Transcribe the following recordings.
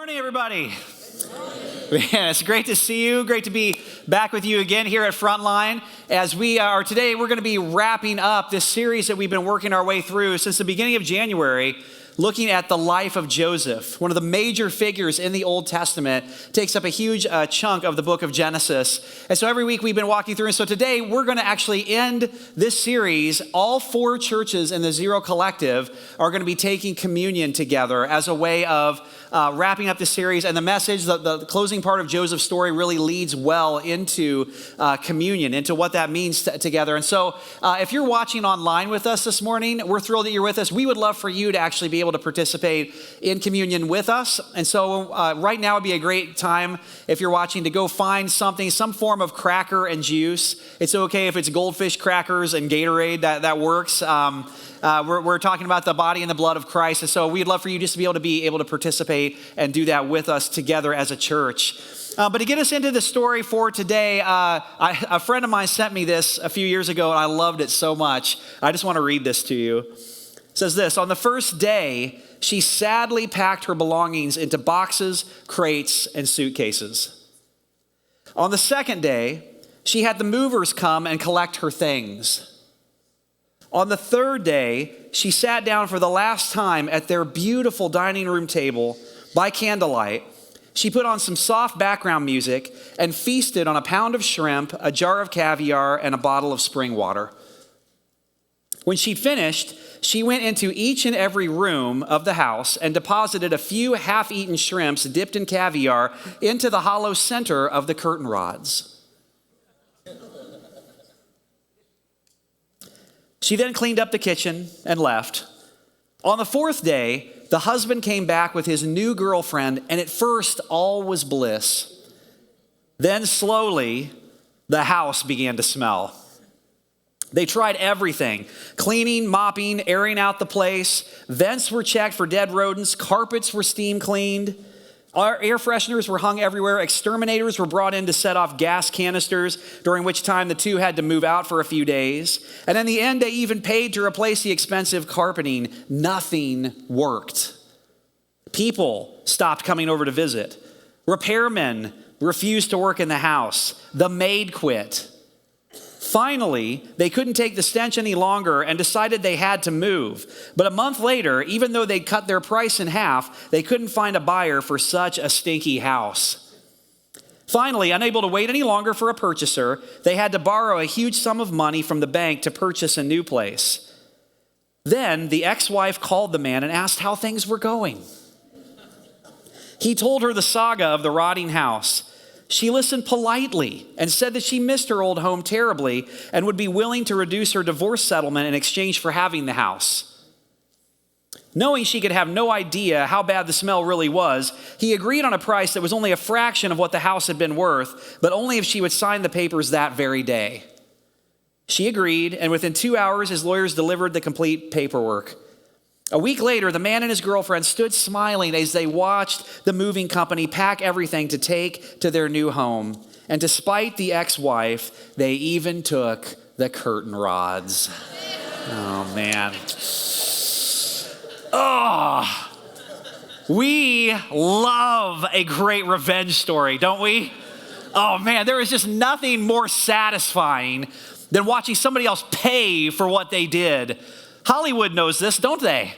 Morning, everybody. Man, it's great to see you. Great to be back with you again here at Frontline. As we are today, we're going to be wrapping up this series that we've been working our way through since the beginning of January, looking at the life of Joseph. One of the major figures in the Old Testament, takes up a huge chunk of the book of Genesis. And so every week we've been walking through. And so today we're going to actually end this series. All four churches in the Zero Collective are going to be taking communion together as a way of wrapping up the series. And the message, the closing part of Joseph's story really leads well into communion, into what that means together. And so if you're watching online with us this morning, we're thrilled that you're with us. We would love for you to actually be able to participate in communion with us. And so right now would be a great time, if you're watching, to go find something, some form of cracker and juice. It's okay if it's goldfish crackers and Gatorade, that works. We're talking about the body and the blood of Christ. And so we'd love for you just to be able to participate and do that with us together as a church. But to get us into the story for today, a friend of mine sent me this a few years ago, and I loved it so much. I just want to read this to you. It says this: on the first day, she sadly packed her belongings into boxes, crates, and suitcases. On the second day, she had the movers come and collect her things. On the third day, she sat down for the last time at their beautiful dining room table by candlelight. She put on some soft background music and feasted on a pound of shrimp, a jar of caviar, and a bottle of spring water. When she finished, she went into each and every room of the house and deposited a few half-eaten shrimps dipped in caviar into the hollow center of the curtain rods. She then cleaned up the kitchen and left. On the fourth day, the husband came back with his new girlfriend, and at first all was bliss. Then slowly, the house began to smell. They tried everything: cleaning, mopping, airing out the place. Vents were checked for dead rodents. Carpets were steam cleaned. Our air fresheners were hung everywhere. Exterminators were brought in to set off gas canisters, during which time the two had to move out for a few days. And in the end, they even paid to replace the expensive carpeting. Nothing worked. People stopped coming over to visit. Repairmen refused to work in the house. The maid quit. Finally, they couldn't take the stench any longer and decided they had to move. But a month later, even though they'd cut their price in half, they couldn't find a buyer for such a stinky house. Finally, unable to wait any longer for a purchaser, they had to borrow a huge sum of money from the bank to purchase a new place. Then the ex-wife called the man and asked how things were going. He told her the saga of the rotting house. She listened politely and said that she missed her old home terribly and would be willing to reduce her divorce settlement in exchange for having the house. Knowing she could have no idea how bad the smell really was, he agreed on a price that was only a fraction of what the house had been worth, but only if she would sign the papers that very day. She agreed, and within 2 hours, his lawyers delivered the complete paperwork. A week later, the man and his girlfriend stood smiling as they watched the moving company pack everything to take to their new home. And despite the ex-wife, they even took the curtain rods. Oh, man. Oh, we love a great revenge story, don't we? Oh, man, there is just nothing more satisfying than watching somebody else pay for what they did. Hollywood knows this, don't they?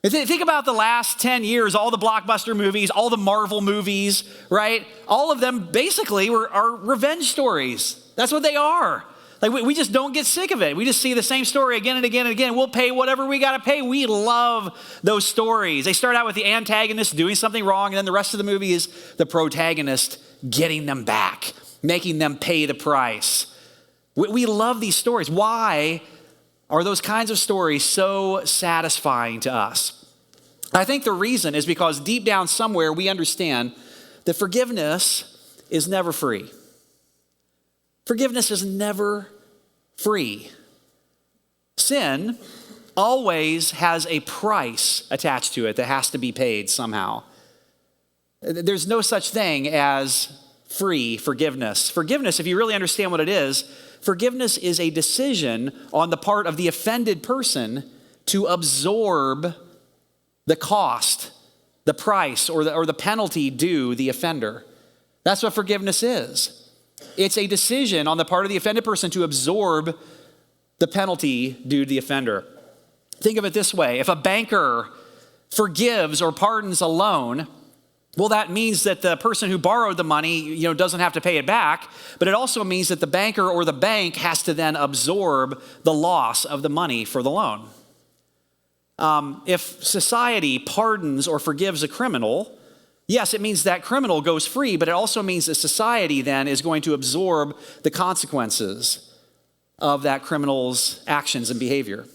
Think about the last 10 years, all the blockbuster movies, all the Marvel movies, right? All of them basically are revenge stories. That's what they are. Like we just don't get sick of it. We just see the same story again and again and again. We'll pay whatever we got to pay. We love those stories. They start out with the antagonist doing something wrong, and then the rest of the movie is the protagonist getting them back, making them pay the price. We love these stories. Why are those kinds of stories so satisfying to us? I think the reason is because deep down somewhere we understand that forgiveness is never free. Forgiveness is never free. Sin always has a price attached to it that has to be paid somehow. There's no such thing as free forgiveness. Forgiveness, if you really understand what it is, forgiveness is a decision on the part of the offended person to absorb the cost the price or the penalty due the offender. That's what forgiveness is. It's a decision on the part of the offended person to absorb the penalty due to the offender. Think of it this way. If a banker forgives or pardons a loan, well, that means that the person who borrowed the money, doesn't have to pay it back, but it also means that the banker or the bank has to then absorb the loss of the money for the loan. If society pardons or forgives a criminal, yes, it means that criminal goes free, but it also means that society then is going to absorb the consequences of that criminal's actions and behavior.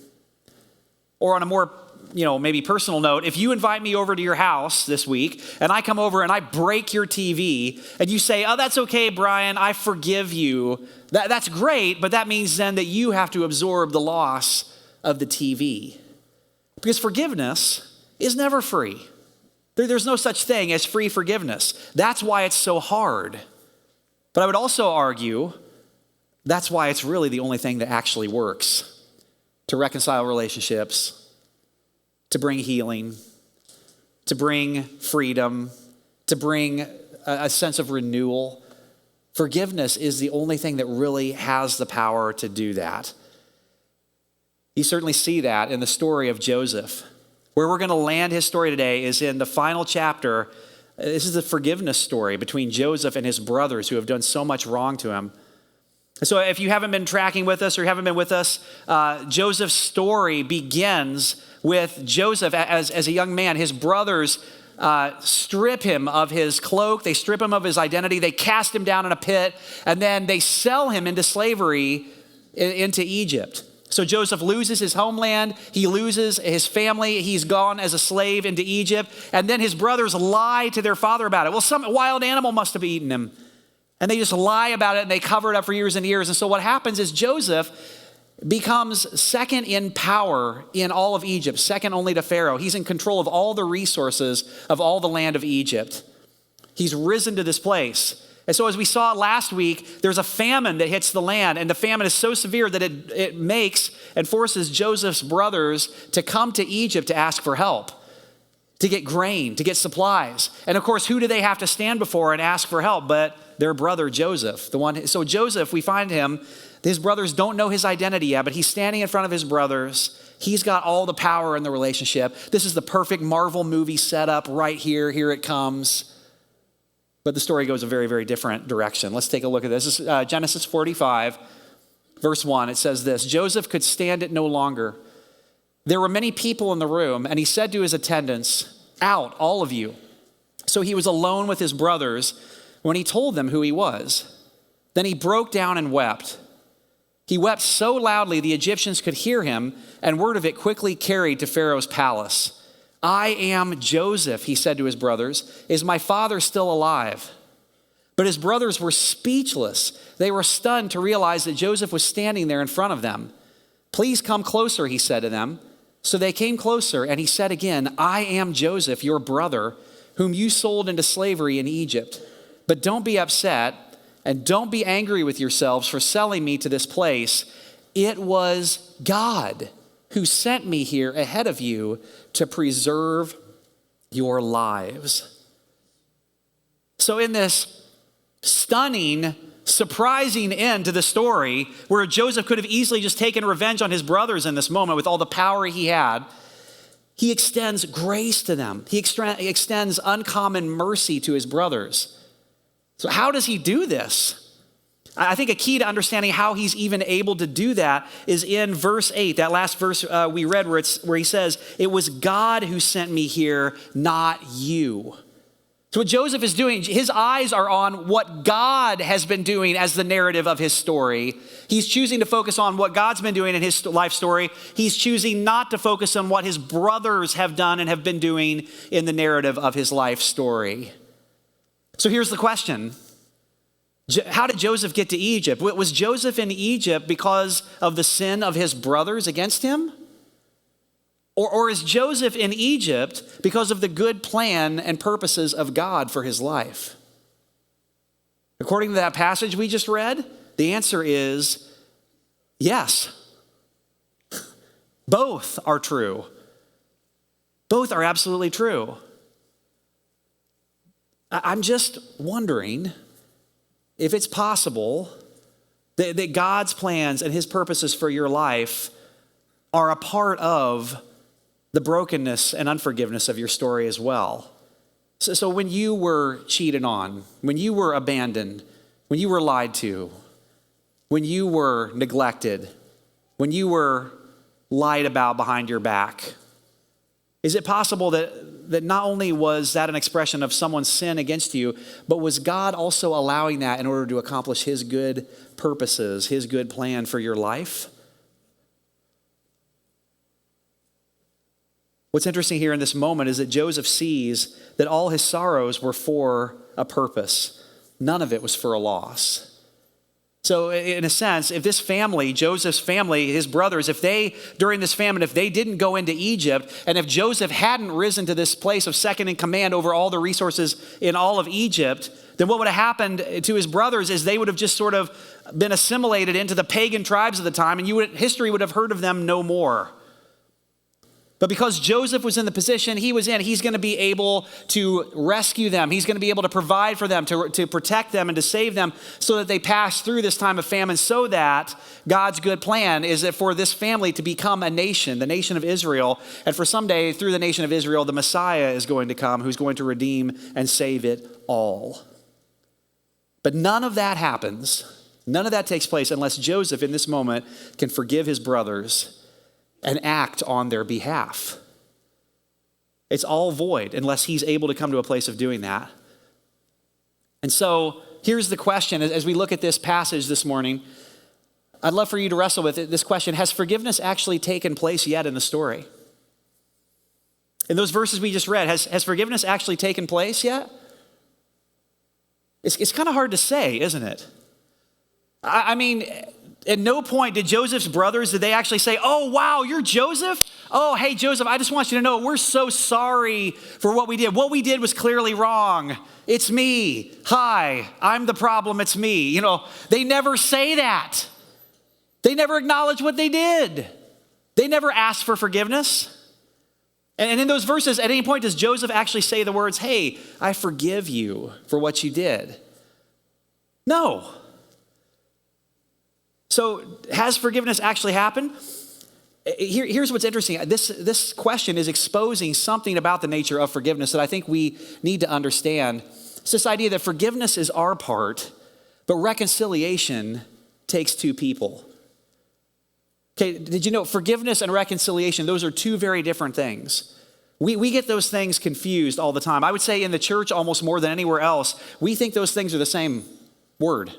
Or on a more, maybe personal note, if you invite me over to your house this week and I come over and I break your TV and you say, oh, that's okay, Brian, I forgive you. That's great, but that means then that you have to absorb the loss of the TV. Because forgiveness is never free. There's no such thing as free forgiveness. That's why it's so hard. But I would also argue that's why it's really the only thing that actually works to reconcile relationships, to bring healing, to bring freedom, to bring a sense of renewal. Forgiveness is the only thing that really has the power to do that. You certainly see that in the story of Joseph. Where we're going to land his story today is in the final chapter. This is the forgiveness story between Joseph and his brothers who have done so much wrong to him. So if you haven't been tracking with us or you haven't been with us, Joseph's story begins with Joseph as a young man. His brothers strip him of his cloak. They strip him of his identity. They cast him down in a pit, and then they sell him into slavery into Egypt. So Joseph loses his homeland, he loses his family, he's gone as a slave into Egypt, and then his brothers lie to their father about it. Well, some wild animal must have eaten him. And they just lie about it and they cover it up for years and years. And so what happens is Joseph becomes second in power in all of Egypt, second only to Pharaoh. He's in control of all the resources of all the land of Egypt. He's risen to this place. And so as we saw last week, there's a famine that hits the land, and the famine is so severe that it makes and forces Joseph's brothers to come to Egypt to ask for help, to get grain, to get supplies. And of course, who do they have to stand before and ask for help but their brother Joseph? So Joseph, we find him, his brothers don't know his identity yet, but he's standing in front of his brothers. He's got all the power in the relationship. This is the perfect Marvel movie setup right here. Here it comes. But the story goes a very, very different direction. Let's take a look at this. This is Genesis 45, verse 1. It says this: Joseph could stand it no longer. There were many people in the room, and he said to his attendants, "Out, all of you." So he was alone with his brothers when he told them who he was. Then he broke down and wept. He wept so loudly the Egyptians could hear him, and word of it quickly carried to Pharaoh's palace. "I am Joseph," he said to his brothers. "Is my father still alive?" But his brothers were speechless. They were stunned to realize that Joseph was standing there in front of them. "Please come closer," he said to them. So they came closer, and he said again, "I am Joseph, your brother, whom you sold into slavery in Egypt. But don't be upset, and don't be angry with yourselves for selling me to this place. It was God who sent me here ahead of you to preserve your lives." So in this stunning, surprising end to the story, where Joseph could have easily just taken revenge on his brothers in this moment with all the power he had, he extends grace to them. He extends uncommon mercy to his brothers. So how does he do this? I think a key to understanding how he's even able to do that is in verse 8, that last verse we read where he says, "It was God who sent me here, not you." So what Joseph is doing, his eyes are on what God has been doing as the narrative of his story. He's choosing to focus on what God's been doing in his life story. He's choosing not to focus on what his brothers have done and have been doing in the narrative of his life story. So here's the question. How did Joseph get to Egypt? Was Joseph in Egypt because of the sin of his brothers against him? Or is Joseph in Egypt because of the good plan and purposes of God for his life? According to that passage we just read, the answer is yes. Both are true. Both are absolutely true. I'm just wondering if it's possible that God's plans and his purposes for your life are a part of the brokenness and unforgiveness of your story as well. So when you were cheated on, when you were abandoned, when you were lied to, when you were neglected, when you were lied about behind your back, is it possible that not only was that an expression of someone's sin against you, but was God also allowing that in order to accomplish his good purposes, his good plan for your life? What's interesting here in this moment is that Joseph sees that all his sorrows were for a purpose. None of it was for a loss. So in a sense, if this family, Joseph's family, his brothers, if they, during this famine, if they didn't go into Egypt, and if Joseph hadn't risen to this place of second in command over all the resources in all of Egypt, then what would have happened to his brothers is they would have just sort of been assimilated into the pagan tribes of the time, and history would have heard of them no more. But because Joseph was in the position he was in, he's going to be able to rescue them. He's going to be able to provide for them, to protect them and to save them so that they pass through this time of famine, so that God's good plan is that for this family to become a nation, the nation of Israel, and for someday through the nation of Israel, the Messiah is going to come who's going to redeem and save it all. But none of that happens. None of that takes place unless Joseph in this moment can forgive his brothers and act on their behalf. It's all void unless he's able to come to a place of doing that. And so here's the question as we look at this passage this morning. I'd love for you to wrestle with this question. Has forgiveness actually taken place yet in the story? In those verses we just read, has forgiveness actually taken place yet? It's kind of hard to say, isn't it? I mean, at no point did Joseph's brothers, did they actually say, oh, wow, you're Joseph? Oh, hey, Joseph, I just want you to know we're so sorry for what we did. What we did was clearly wrong. It's me. Hi, I'm the problem. It's me. You know, they never say that. They never acknowledge what they did. They never ask for forgiveness. And in those verses, at any point, does Joseph actually say the words, hey, I forgive you for what you did? No. So has forgiveness actually happened? Here's what's interesting. This question is exposing something about the nature of forgiveness that I think we need to understand. It's this idea that forgiveness is our part, but reconciliation takes two people. Okay, did you know forgiveness and reconciliation, those are two very different things. We get those things confused all the time. I would say in the church almost more than anywhere else, we think those things are the same word.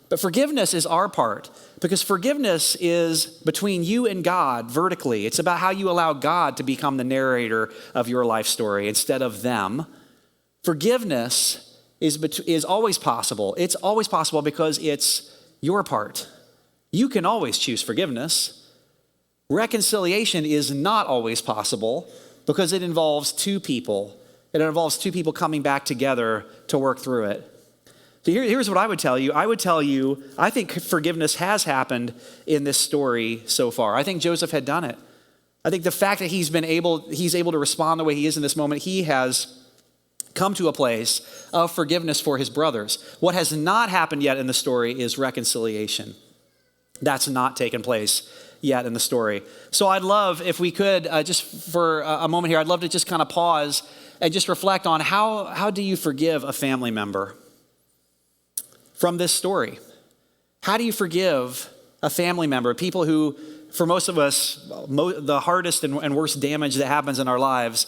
But forgiveness is our part, because forgiveness is between you and God vertically. It's about how you allow God to become the narrator of your life story instead of them. Forgiveness is always possible. It's always possible because it's your part. You can always choose forgiveness. Reconciliation is not always possible because it involves two people. It involves two people coming back together to work through it. So here's what I would tell you. I think forgiveness has happened in this story so far. I think Joseph had done it. I think the fact that he's able to respond the way he is in this moment, he has come to a place of forgiveness for his brothers. What has not happened yet in the story is reconciliation. That's not taken place yet in the story. So I'd love if we could, just for a moment here, I'd love to just kind of pause and just reflect on how do you forgive a family member from this story? How do you forgive a family member, people who, for most of us, the hardest and worst damage that happens in our lives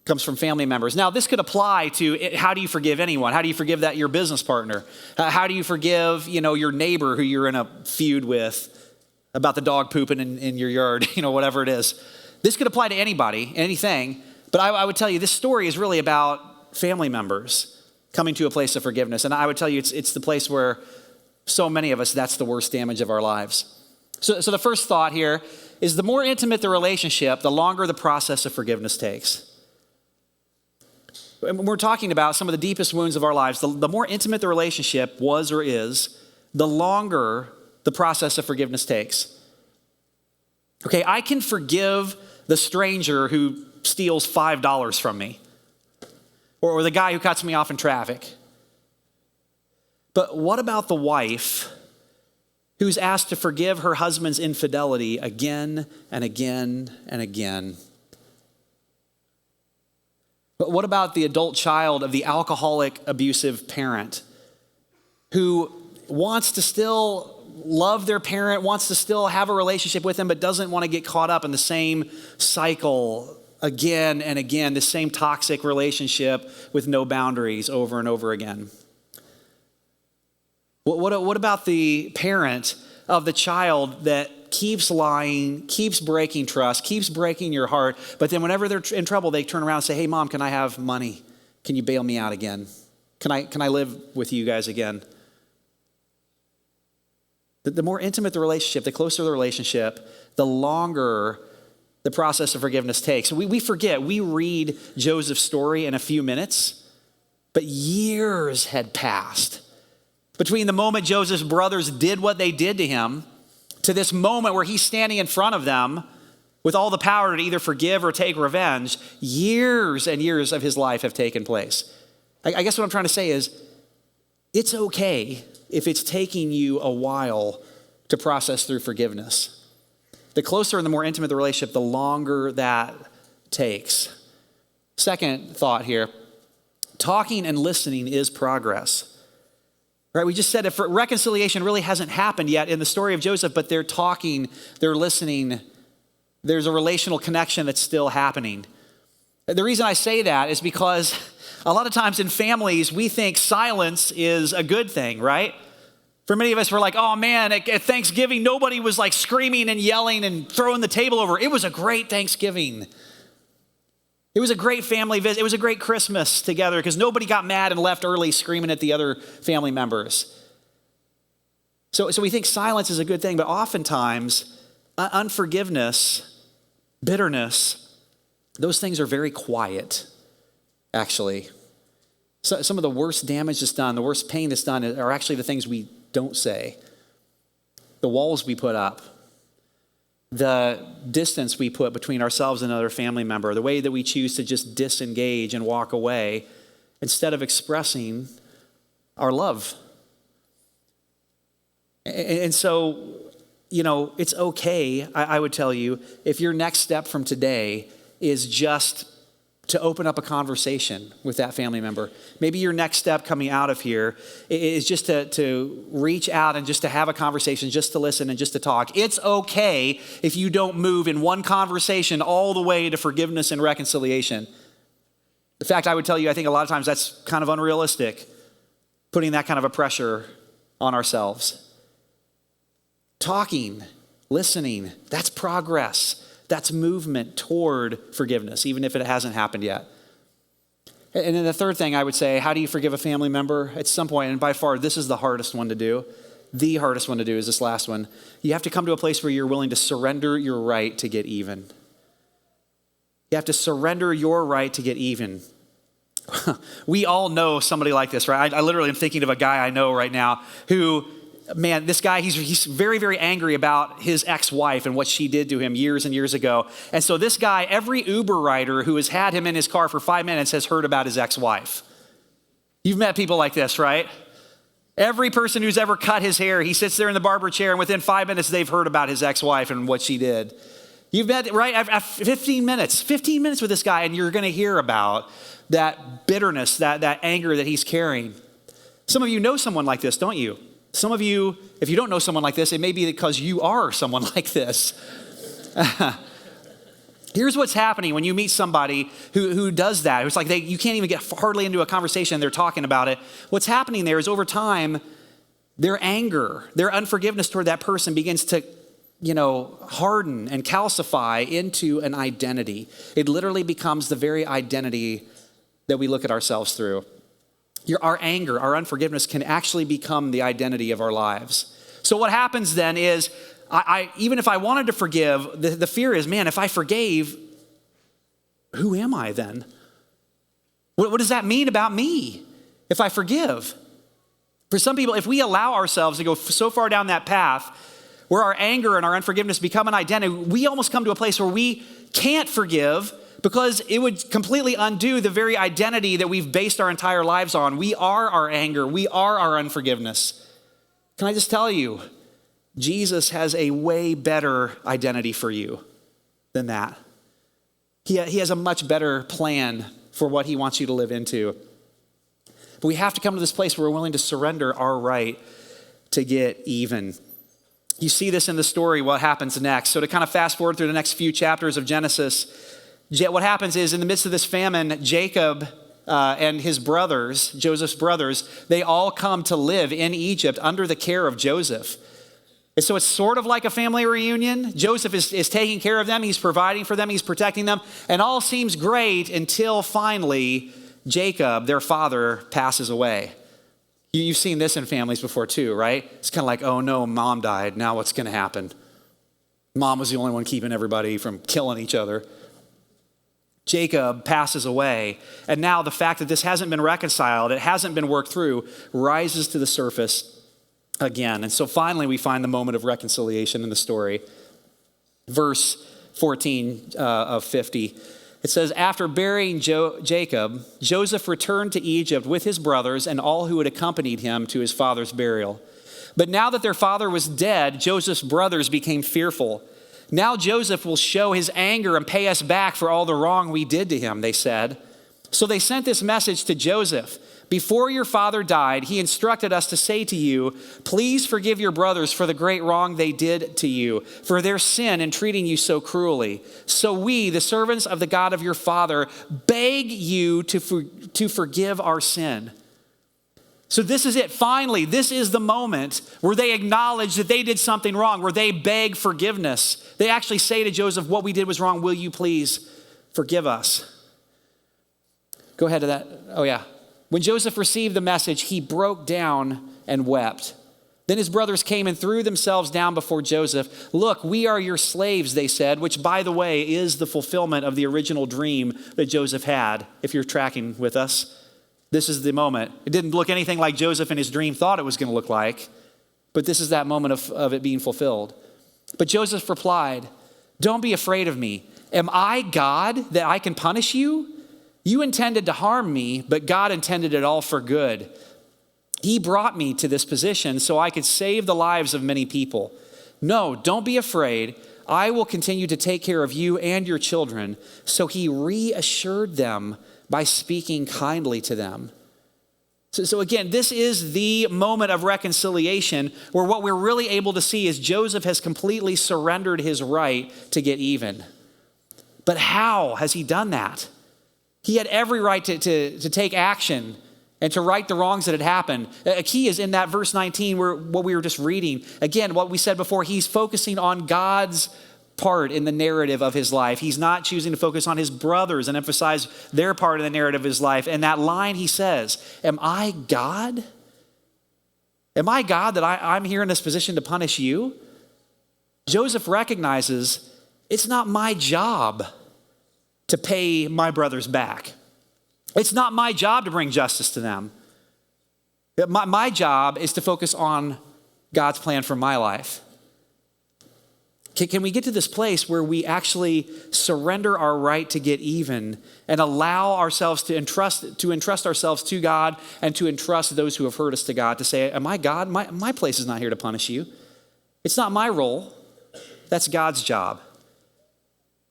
comes from family members. Now, this could apply to how do you forgive anyone? How do you forgive your business partner? How do you forgive, your neighbor who you're in a feud with about the dog pooping in your yard, whatever it is. This could apply to anybody, anything. But I would tell you, this story is really about family members coming to a place of forgiveness. And I would tell you, it's the place where so many of us, that's the worst damage of our lives. So the first thought here is the more intimate the relationship, the longer the process of forgiveness takes. When we're talking about some of the deepest wounds of our lives, the more intimate the relationship was or is, the longer the process of forgiveness takes. Okay, I can forgive the stranger who steals $5 from me. or the guy who cuts me off in traffic. But what about the wife who's asked to forgive her husband's infidelity again and again and again? But what about the adult child of the alcoholic, abusive parent who wants to still love their parent, wants to still have a relationship with them, but doesn't want to get caught up in the same cycle again and again, the same toxic relationship with no boundaries over and over again? What about the parent of the child that keeps lying, keeps breaking trust, keeps breaking your heart, but then whenever they're in trouble, they turn around and say, hey, Mom, can I have money? Can you bail me out again? Can I live with you guys again? The more intimate the relationship, the closer the relationship, the longer the process of forgiveness takes. We forget, we read Joseph's story in a few minutes, but years had passed between the moment Joseph's brothers did what they did to him to this moment where he's standing in front of them with all the power to either forgive or take revenge. Years and years of his life have taken place. I guess what I'm trying to say is, it's okay if it's taking you a while to process through forgiveness. The closer and the more intimate the relationship, the longer that takes. Second thought here, talking and listening is progress. Right? We just said if reconciliation really hasn't happened yet in the story of Joseph, but they're talking, they're listening, there's a relational connection that's still happening. The reason I say that is because a lot of times in families, we think silence is a good thing, right? For many of us, we're like, oh man, at Thanksgiving, nobody was like screaming and yelling and throwing the table over. It was a great Thanksgiving. It was a great family visit. It was a great Christmas together because nobody got mad and left early screaming at the other family members. So we think silence is a good thing, but oftentimes unforgiveness, bitterness, those things are very quiet, actually. So some of the worst damage that's done, the worst pain that's done are actually the things we don't say. The walls we put up, the distance we put between ourselves and another family member, the way that we choose to just disengage and walk away instead of expressing our love. And so, it's okay, I would tell you, if your next step from today is just to open up a conversation with that family member. Maybe your next step coming out of here is just to reach out and just to have a conversation, just to listen and just to talk. It's okay if you don't move in one conversation all the way to forgiveness and reconciliation. In fact, I would tell you, I think a lot of times that's kind of unrealistic, putting that kind of a pressure on ourselves. Talking, listening, that's progress. That's movement toward forgiveness, even if it hasn't happened yet. And then the third thing I would say, how do you forgive a family member? At some point, and by far, this is the hardest one to do. The hardest one to do is this last one. You have to come to a place where you're willing to surrender your right to get even. You have to surrender your right to get even. We all know somebody like this, right? I literally am thinking of a guy I know right now who, man, this guy, he's very, very angry about his ex-wife and what she did to him years and years ago. And so this guy, every Uber rider who has had him in his car for 5 minutes has heard about his ex-wife. You've met people like this, right? Every person who's ever cut his hair, he sits there in the barber chair and within 5 minutes, they've heard about his ex-wife and what she did. You've met, right, after 15 minutes with this guy, and you're going to hear about that bitterness, that anger that he's carrying. Some of you know someone like this, don't you? Some of you, if you don't know someone like this, it may be because you are someone like this. Here's what's happening when you meet somebody who does that. It's like you can't even get hardly into a conversation and they're talking about it. What's happening there is over time, their anger, their unforgiveness toward that person begins to, harden and calcify into an identity. It literally becomes the very identity that we look at ourselves through. Our anger, our unforgiveness can actually become the identity of our lives. So what happens then is, even if I wanted to forgive, the fear is, man, if I forgave, who am I then? What does that mean about me if I forgive? For some people, if we allow ourselves to go so far down that path where our anger and our unforgiveness become an identity, we almost come to a place where we can't forgive because it would completely undo the very identity that we've based our entire lives on. We are our anger. We are our unforgiveness. Can I just tell you, Jesus has a way better identity for you than that. He has a much better plan for what he wants you to live into. But we have to come to this place where we're willing to surrender our right to get even. You see this in the story, what happens next. So to kind of fast forward through the next few chapters of Genesis, what happens is in the midst of this famine, Jacob and his brothers, Joseph's brothers, they all come to live in Egypt under the care of Joseph. And so it's sort of like a family reunion. Joseph is taking care of them. He's providing for them. He's protecting them. And all seems great until finally Jacob, their father, passes away. You've seen this in families before too, right? It's kind of like, oh no, mom died. Now what's going to happen? Mom was the only one keeping everybody from killing each other. Jacob passes away. And now the fact that this hasn't been reconciled, it hasn't been worked through, rises to the surface again. And so finally we find the moment of reconciliation in the story. Verse 14 of 50. It says, after burying Jacob, Joseph returned to Egypt with his brothers and all who had accompanied him to his father's burial. But now that their father was dead, Joseph's brothers became fearful. Now Joseph will show his anger and pay us back for all the wrong we did to him, they said. So they sent this message to Joseph. Before your father died, he instructed us to say to you, please forgive your brothers for the great wrong they did to you, for their sin in treating you so cruelly. So we, the servants of the God of your father, beg you to forgive our sin. So this is it. Finally, this is the moment where they acknowledge that they did something wrong, where they beg forgiveness. They actually say to Joseph, what we did was wrong. Will you please forgive us? Go ahead to that. Oh, yeah. When Joseph received the message, he broke down and wept. Then his brothers came and threw themselves down before Joseph. Look, we are your slaves, they said, which, by the way, is the fulfillment of the original dream that Joseph had, if you're tracking with us. This is the moment. It didn't look anything like Joseph in his dream thought it was going to look like, but this is that moment of it being fulfilled. But Joseph replied, don't be afraid of me. Am I God that I can punish you? You intended to harm me, but God intended it all for good. He brought me to this position so I could save the lives of many people. No, don't be afraid. I will continue to take care of you and your children. So he reassured them by speaking kindly to them. So again, this is the moment of reconciliation where what we're really able to see is Joseph has completely surrendered his right to get even. But how has he done that? He had every right to take action and to right the wrongs that had happened. A key is in that verse 19, where what we were just reading. Again, what we said before, he's focusing on God's part in the narrative of his life. He's not choosing to focus on his brothers and emphasize their part of the narrative of his life. And that line he says, am I God? Am I God that I'm here in this position to punish you? Joseph recognizes it's not my job to pay my brothers back. It's not my job to bring justice to them. My job is to focus on God's plan for my life. Can we get to this place where we actually surrender our right to get even and allow ourselves to entrust ourselves to God and to entrust those who have hurt us to God, to say, am I God? My place is not here to punish you. It's not my role. That's God's job.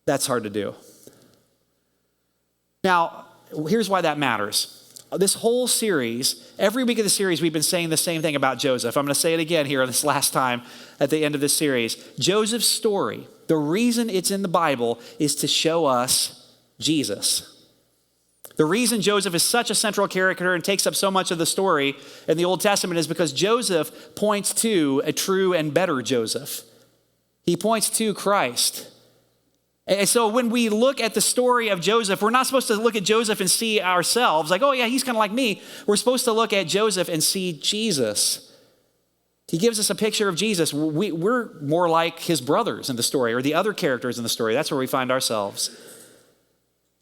That's hard to do. Now, here's why that matters. This whole series, every week of the series, we've been saying the same thing about Joseph. I'm going to say it again here this last time at the end of this series. Joseph's story, the reason it's in the Bible is to show us Jesus. The reason Joseph is such a central character and takes up so much of the story in the Old Testament is because Joseph points to a true and better Joseph. He points to Christ. And so when we look at the story of Joseph, we're not supposed to look at Joseph and see ourselves like, oh yeah, he's kind of like me. We're supposed to look at Joseph and see Jesus. He gives us a picture of Jesus. We're more like his brothers in the story or the other characters in the story. That's where we find ourselves.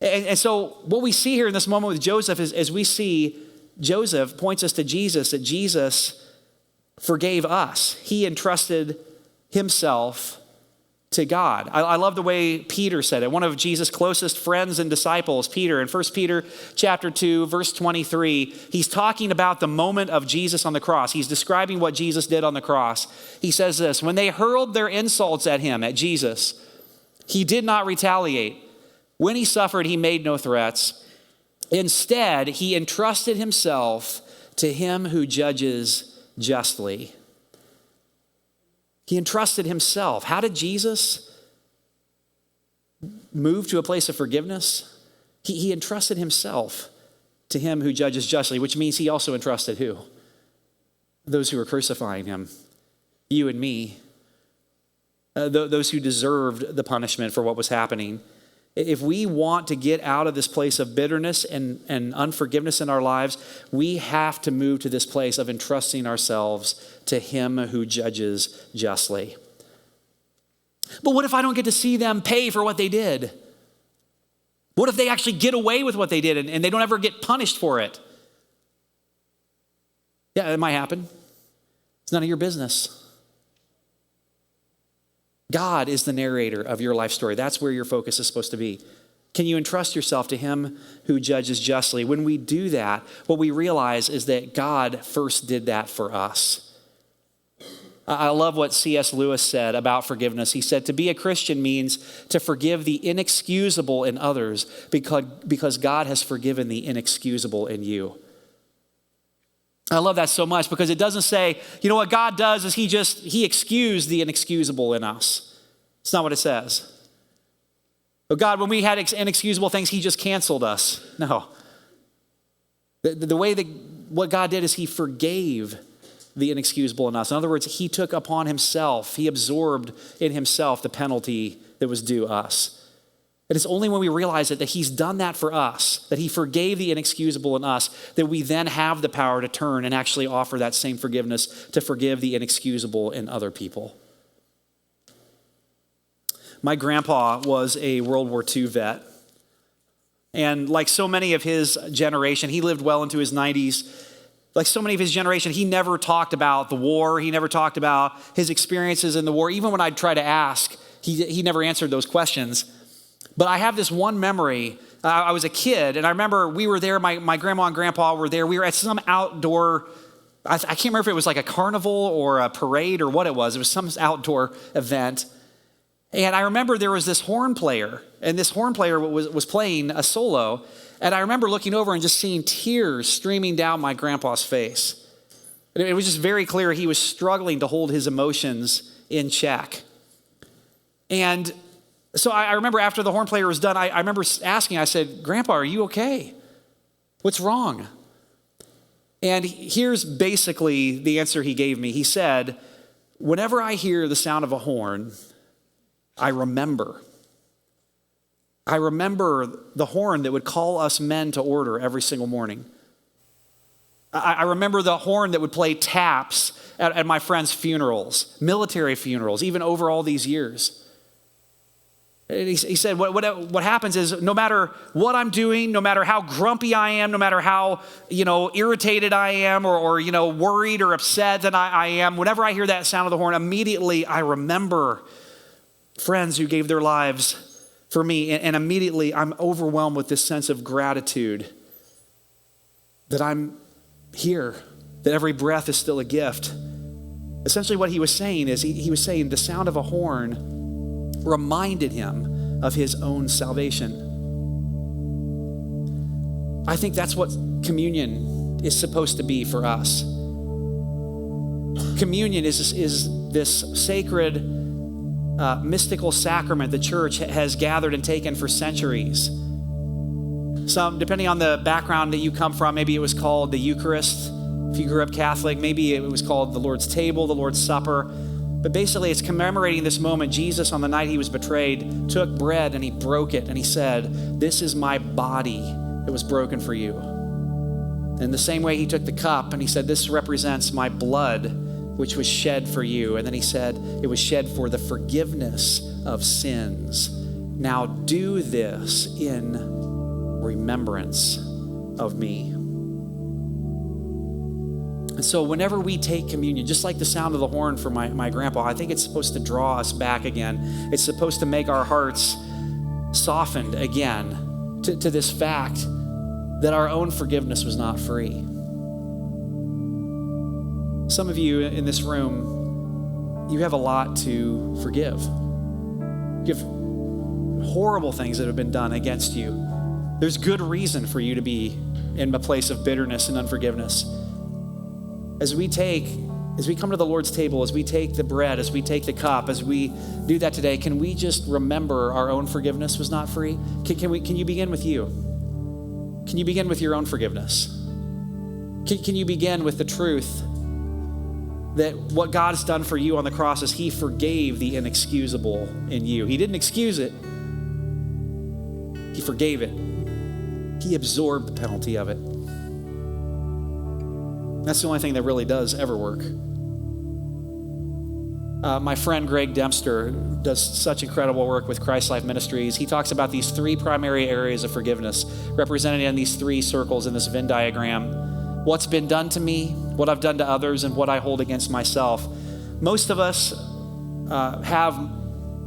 And so what we see here in this moment with Joseph is as we see Joseph points us to Jesus, that Jesus forgave us. He entrusted himself to God. I love the way Peter said it. One of Jesus' closest friends and disciples, Peter, in 1 Peter chapter 2, verse 23, he's talking about the moment of Jesus on the cross. He's describing what Jesus did on the cross. He says this, when they hurled their insults at him, at Jesus, he did not retaliate. When he suffered, he made no threats. Instead, he entrusted himself to him who judges justly. He entrusted himself. How did Jesus move to a place of forgiveness? He entrusted himself to him who judges justly, which means he also entrusted who? Those who were crucifying him, you and me, those who deserved the punishment for what was happening. If we want to get out of this place of bitterness and unforgiveness in our lives, we have to move to this place of entrusting ourselves to him who judges justly. But what if I don't get to see them pay for what they did? What if they actually get away with what they did and they don't ever get punished for it? Yeah, it might happen. It's none of your business. God is the narrator of your life story. That's where your focus is supposed to be. Can you entrust yourself to him who judges justly? When we do that, what we realize is that God first did that for us. I love what C.S. Lewis said about forgiveness. He said, to be a Christian means to forgive the inexcusable in others because God has forgiven the inexcusable in you. I love that so much because it doesn't say, you know what God does is he excused the inexcusable in us. It's not what it says. But God, when we had inexcusable things, he just canceled us. No. The way that what God did is he forgave the inexcusable in us. In other words, he took upon himself, he absorbed in himself the penalty that was due us. And it's only when we realize that he's done that for us, that he forgave the inexcusable in us, that we then have the power to turn and actually offer that same forgiveness to forgive the inexcusable in other people. My grandpa was a World War II vet. And like so many of his generation, he lived well into his 90s. Like so many of his generation, he never talked about the war. He never talked about his experiences in the war. Even when I'd try to ask, he never answered those questions. But I have this one memory. I was a kid, and I remember we were there. My grandma and grandpa were there. We were at some outdoor, I can't remember if it was like a carnival or a parade or what it was. It was some outdoor event. And I remember there was this horn player, and this horn player was playing a solo. And I remember looking over and just seeing tears streaming down my grandpa's face. It was just very clear he was struggling to hold his emotions in check. And so I remember after the horn player was done, I remember asking, I said, Grandpa, are you okay? What's wrong? And here's basically the answer he gave me. He said, whenever I hear the sound of a horn, I remember the horn that would call us men to order every single morning. I remember the horn that would play taps at my friends' funerals, military funerals, even over all these years. And he said, what happens is no matter what I'm doing, no matter how grumpy I am, no matter how, irritated I am or worried or upset that I am, whenever I hear that sound of the horn, immediately I remember friends who gave their lives for me. And immediately I'm overwhelmed with this sense of gratitude that I'm here, that every breath is still a gift. Essentially what he was saying is he was saying the sound of a horn reminded him of his own salvation. I think that's what communion is supposed to be for us. Communion is this sacred, mystical sacrament the church has gathered and taken for centuries. Some, depending on the background that you come from, maybe it was called the Eucharist. If you grew up Catholic, maybe it was called the Lord's Table, the Lord's Supper. But basically, it's commemorating this moment. Jesus, on the night he was betrayed, took bread and he broke it. And he said, this is my body that was broken for you. In the same way, he took the cup and he said, this represents my blood, which was shed for you. And then he said, it was shed for the forgiveness of sins. Now do this in remembrance of me. And so whenever we take communion, just like the sound of the horn for my grandpa, I think it's supposed to draw us back again. It's supposed to make our hearts softened again to this fact that our own forgiveness was not free. Some of you in this room, you have a lot to forgive. You have horrible things that have been done against you. There's good reason for you to be in a place of bitterness and unforgiveness. As we come to the Lord's table, as we take the bread, as we take the cup, as we do that today, can we just remember our own forgiveness was not free? Can you begin with you? Can you begin with your own forgiveness? Can you begin with the truth that what God has done for you on the cross is he forgave the inexcusable in you. He didn't excuse it. He forgave it. He absorbed the penalty of it. That's the only thing that really does ever work. My friend Greg Dempster does such incredible work with Christ Life Ministries. He talks about these three primary areas of forgiveness represented in these three circles in this Venn diagram. What's been done to me, what I've done to others, and what I hold against myself. Most of us have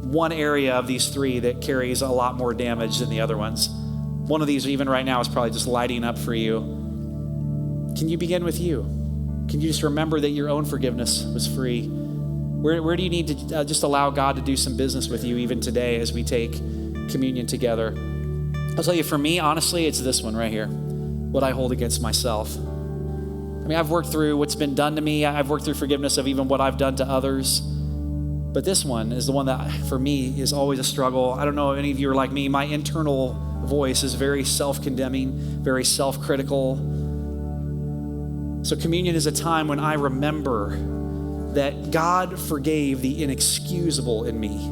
one area of these three that carries a lot more damage than the other ones. One of these, even right now, is probably just lighting up for you. Can you begin with you? Can you just remember that your own forgiveness was free? Where do you need to just allow God to do some business with you even today as we take communion together? I'll tell you, for me, honestly, it's this one right here, what I hold against myself. I mean, I've worked through what's been done to me. I've worked through forgiveness of even what I've done to others. But this one is the one that, for me, is always a struggle. I don't know if any of you are like me. My internal voice is very self-condemning, very self-critical. So communion is a time when I remember that God forgave the inexcusable in me.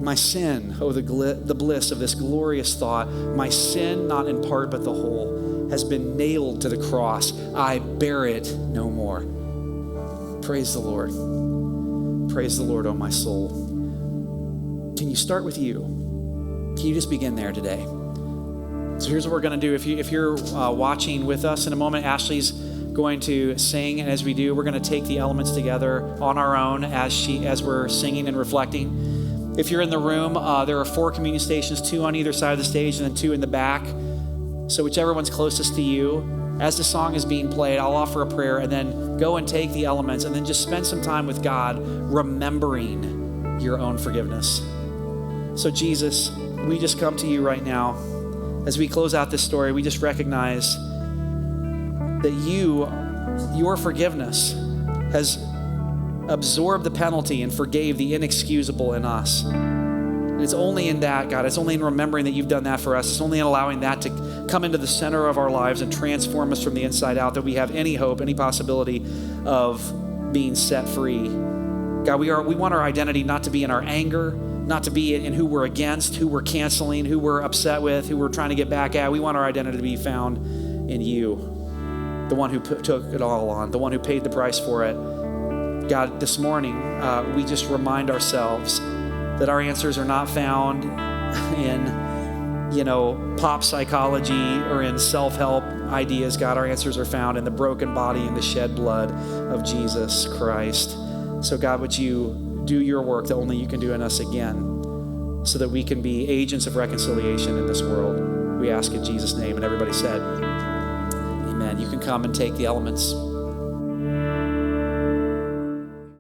My sin, the bliss of this glorious thought, my sin, not in part but the whole, has been nailed to the cross. I bear it no more. Praise the Lord. Praise the Lord, oh my soul. Can you start with you? Can you just begin there today? So here's what we're going to do. If you're watching with us in a moment, Ashley's going to sing, and as we do, we're going to take the elements together on our own as we're singing and reflecting. If you're in the room, there are 4 communion stations, 2 on either side of the stage and then 2 in the back. So whichever one's closest to you. As the song is being played, I'll offer a prayer and then go and take the elements and then just spend some time with God remembering your own forgiveness. So Jesus, we just come to you right now. As we close out this story, we just recognize that your forgiveness has absorbed the penalty and forgave the inexcusable in us. And it's only in that, God, it's only in remembering that you've done that for us. It's only in allowing that to come into the center of our lives and transform us from the inside out that we have any hope, any possibility of being set free. God, we want our identity not to be in our anger, not to be in who we're against, who we're canceling, who we're upset with, who we're trying to get back at. We want our identity to be found in you, the one who took it all on, the one who paid the price for it. God, this morning, we just remind ourselves that our answers are not found in, pop psychology or in self-help ideas. God, our answers are found in the broken body and the shed blood of Jesus Christ. So God, would you do your work that only you can do in us again so that we can be agents of reconciliation in this world. We ask in Jesus' name. And everybody said, amen. You can come and take the elements.